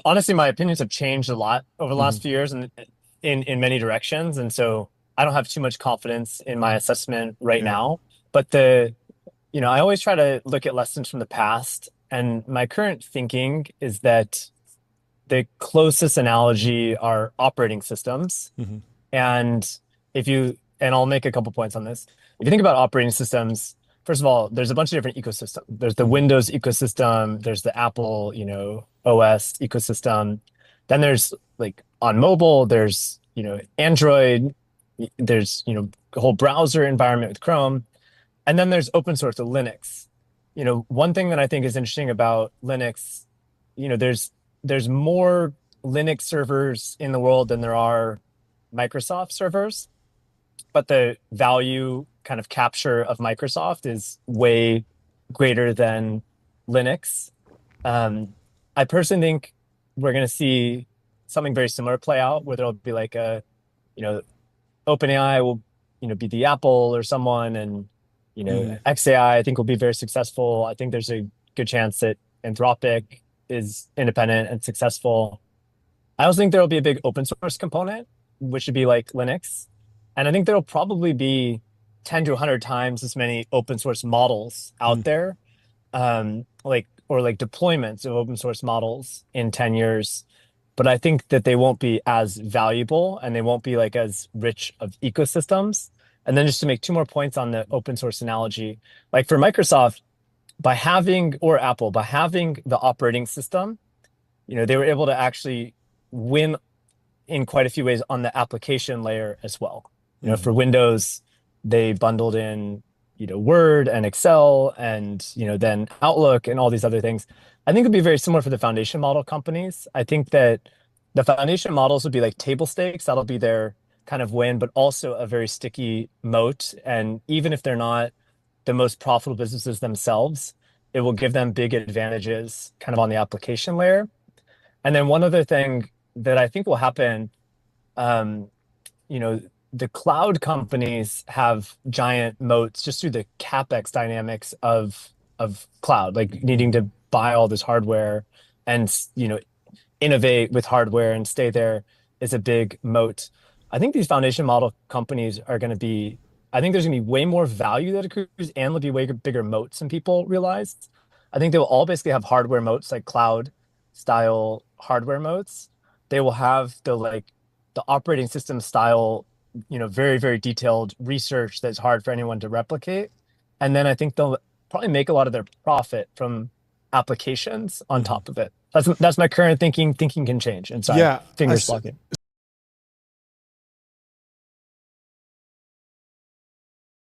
honestly, my opinions have changed a lot over the Hmm. last few years and in many directions. And so I don't have too much confidence in my assessment right Yeah. now. But I always try to look at lessons from the past. And my current thinking is that the closest analogy are operating systems. Hmm. And and I'll make a couple points on this. If you think about operating systems, first of all, there's a bunch of different ecosystems. There's the Hmm. Windows ecosystem, there's the Apple, OS ecosystem. Then there's like on mobile, there's, Android, there's, the whole browser environment with Chrome. And then there's open source, so Linux. One thing that I think is interesting about Linux, there's more Linux servers in the world than there are Microsoft servers, but the value kind of capture of Microsoft is way greater than Linux. Um, I personally think we're going to see something very similar play out where there'll be like you know, OpenAI will, be the Apple or someone, and Hmm. XAI I think will be very successful. I think there's a good chance that Anthropic is independent and successful. I also think there will be a big open source component, which would be like Linux. And I think there'll probably be 10 to 100 times as many open source models out there, or like deployments of open source models in 10 years. But I think that they won't be as valuable and they won't be like as rich of ecosystems. And then just to make two more points on the open source analogy, like for Microsoft, by having, or Apple, by having the operating system, they were able to actually win in quite a few ways on the application layer as well. Hmm. For Windows, they bundled in, Word and Excel and, then Outlook and all these other things. I think it'd be very similar for the foundation model companies. I think that the foundation models would be like table stakes. That'll be their kind of win, but also a very sticky moat. And even if they're not the most profitable businesses themselves, it will give them big advantages kind of on the application layer. And then one other thing that I think will happen, um, you know, the cloud companies have giant moats just through the capex dynamics of cloud, like needing Hmm. to buy all this hardware and innovate with hardware and stay there is a big moat. I think these foundation model companies are going to be. I think there's going to be way more value that accrues, and there'll be way bigger moats than people realize. I think they will all basically have hardware moats, like cloud style hardware moats. They will have the operating system style, very, very detailed research that's hard for anyone to replicate. And then I think they'll probably make a lot of their profit from applications on Hmm. top of it. That's my current thinking. Thinking can change. And sorry, Yeah. fingers blocking.